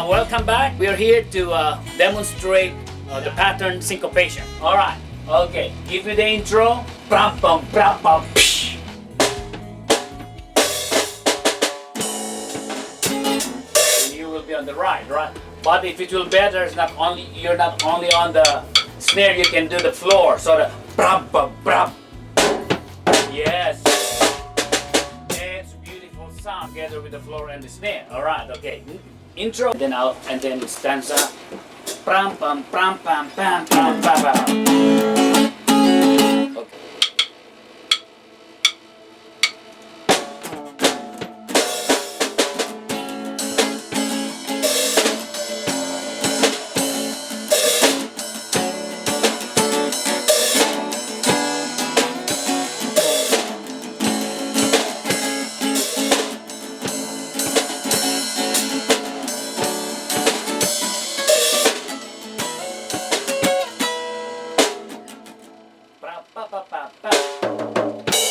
Welcome back. We are here to demonstrate the pattern syncopation. All right. Okay. Give me the intro. Bam, bam, bam, bam, psh. And you will be on the right. But if it will better, it's not only you're not only on the snare. You can do the floor. So the bam, bam, bam. Yes. It's a beautiful sound together with the floor and the snare. All right. Okay. Intro, and then stanza. Pram pam pram pam pam pam pam pam. Okay.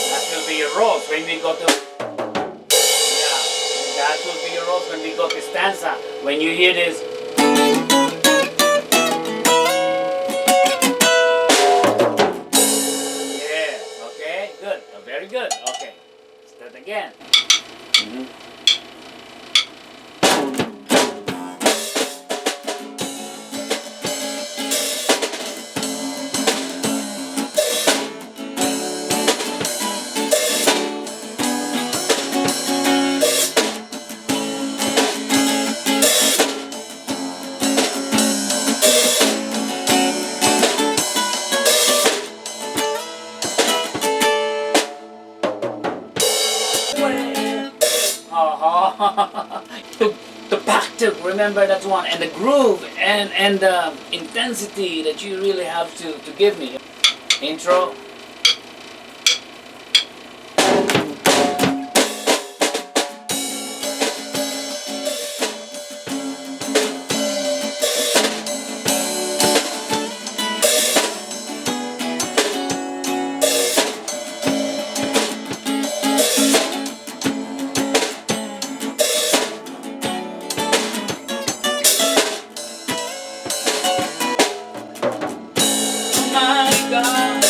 That will be your rolls when we go to that will be your rolls when we go to stanza. When you hear this, yes, okay, good, very good. Okay, start again. The paktuk, remember that one, and the groove and the intensity that you really have to give me. Intro. My God.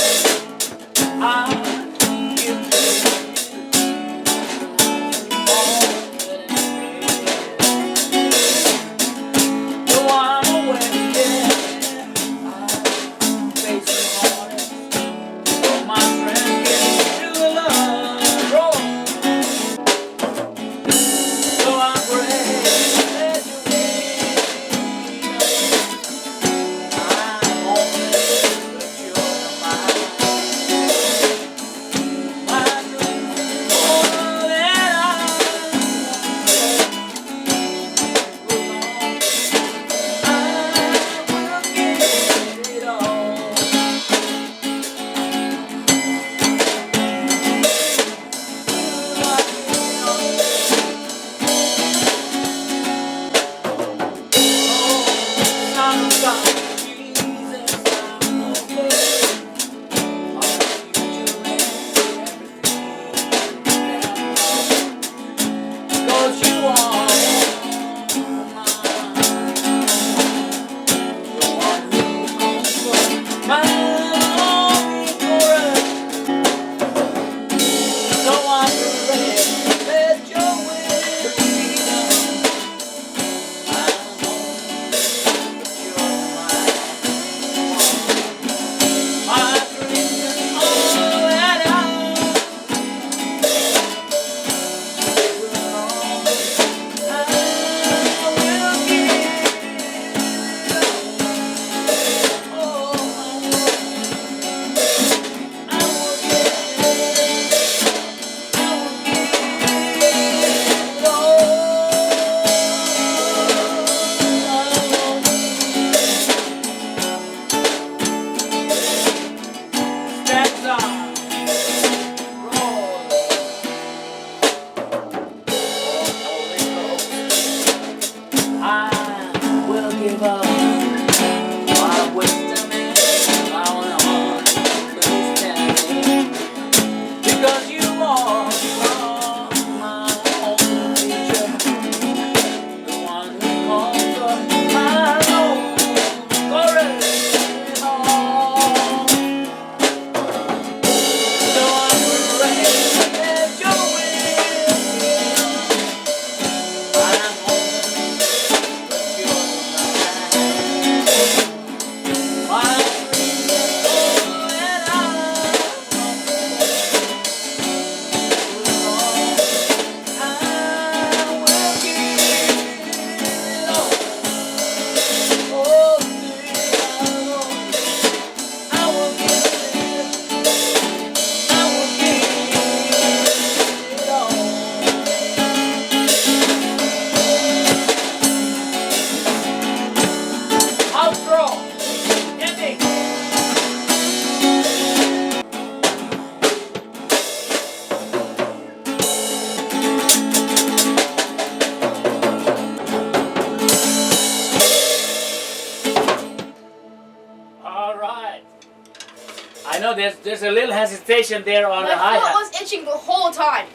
there's a little hesitation there on the My foot hi-hat. was itching the whole time.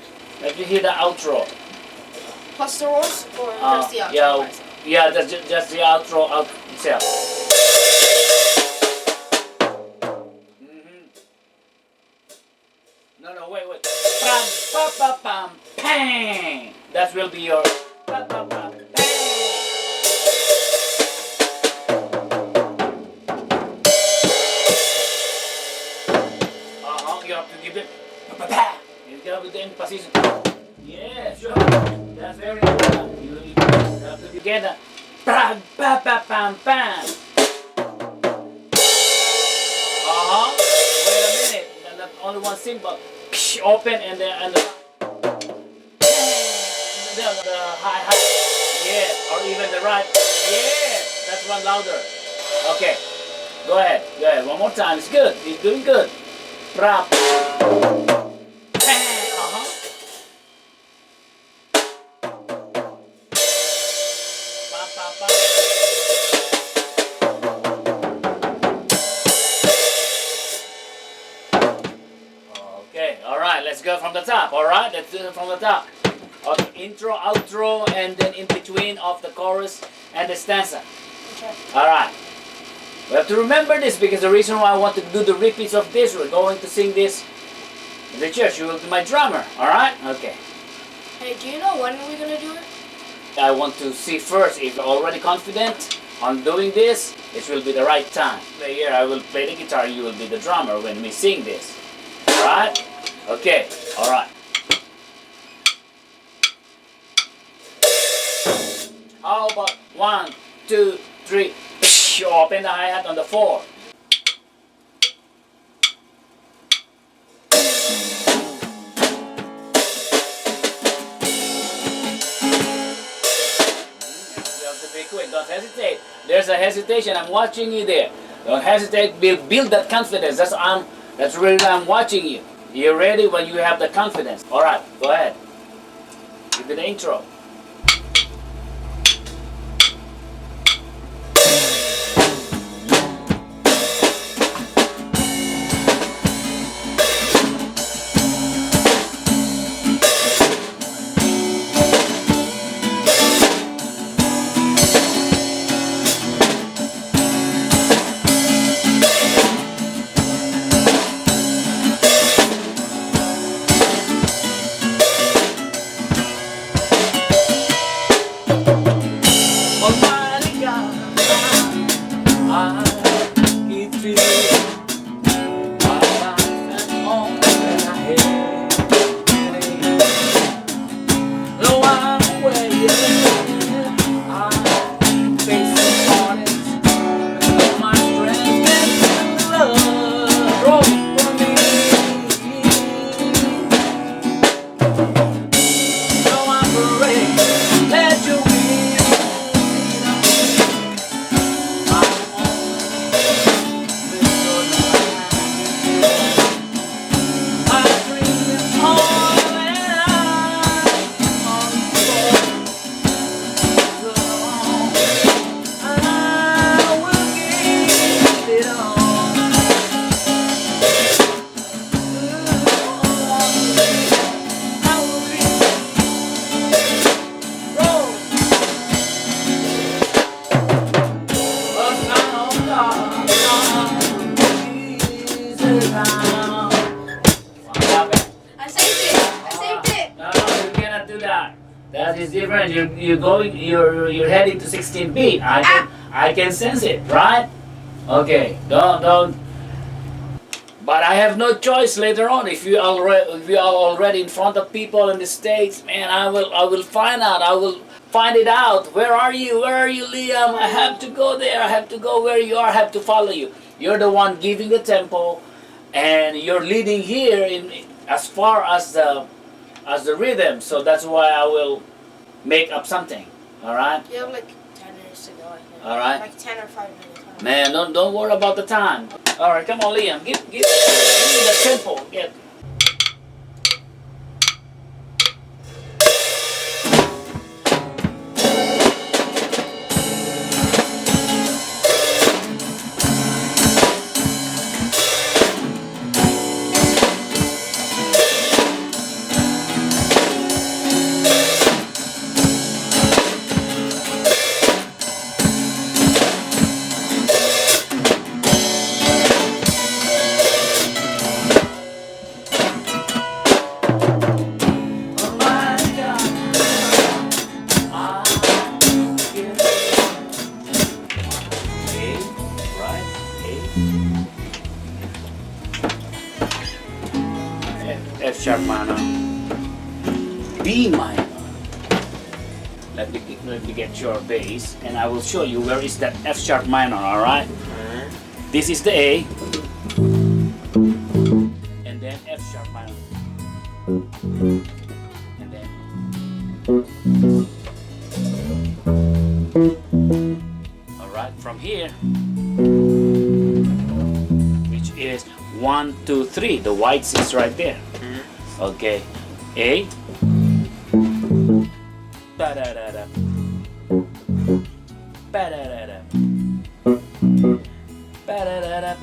Let me hear the outro. Plus the rolls or just the outro? Yeah, yeah, just the outro out itself. No, wait. Pam, pa, pa, pam, pang. That will be your. Pa, pa, pam, pang. You have to give it. Pa, pa, pa. You have to then position. Yeah, sure. That's very important. You have to get a. Pa, pa, pa, pam, pam. Wait a minute. Not only one symbol. Open and the hi-hat. Yes, or even the right. Yes, that's one louder. Okay, go ahead. One more time. It's good. You're doing good. Prap. Okay, alright, let's go from the top. Alright, let's do it from the top. Okay, intro, outro, and then in between of the chorus and the stanza. Okay. Alright. We have to remember this because the reason why I want to do the repeats of this, we're going to sing this in the church. You will be my drummer. Alright? Okay. Hey, do you know when we're going to do it? I want to see first if you're already confident on doing this, it will be the right time. Here I will play the guitar, you will be the drummer when we sing this. Alright? Okay, alright. How about 1, 2, 3, open the hi-hat on the 4. You have to be quick, don't hesitate. There's a hesitation, I'm watching you there. Don't hesitate, build that confidence. That's really I'm watching you. You're ready when you have the confidence. Alright, go ahead. Give me the intro. Almighty God, I give to you my life and all that I have. Though I'm away, I face the heartaches, but my strength and love grow for me. Though I'm afraid, let you I saved it. No, you cannot do that. That is different. You're heading to 16 beat. I can sense it, right? Okay, don't. But I have no choice later on. If you are already in front of people in the States, man, I will find out. I will find it out. Where are you? Where are you, Liam? I have to go there. I have to go where you are. I have to follow you. You're the one giving the tempo, and you're leading here in as far as the rhythm. So that's why I will make up something. All right. You have like 10 minutes to go. I think. All right. Like 10 or 5 minutes. Man, don't worry about the time. All right, come on, Liam. Give me the tempo. Get. F sharp minor, B minor. Let me get your bass, and I will show you where is that F sharp minor. All right. This is the A, and then F sharp minor, and then. All right, from here, which is 1, 2, 3. The whites is right there. Okay, A. Ba-da-da-da. Ba-da-da-da. Ba-da-da-da.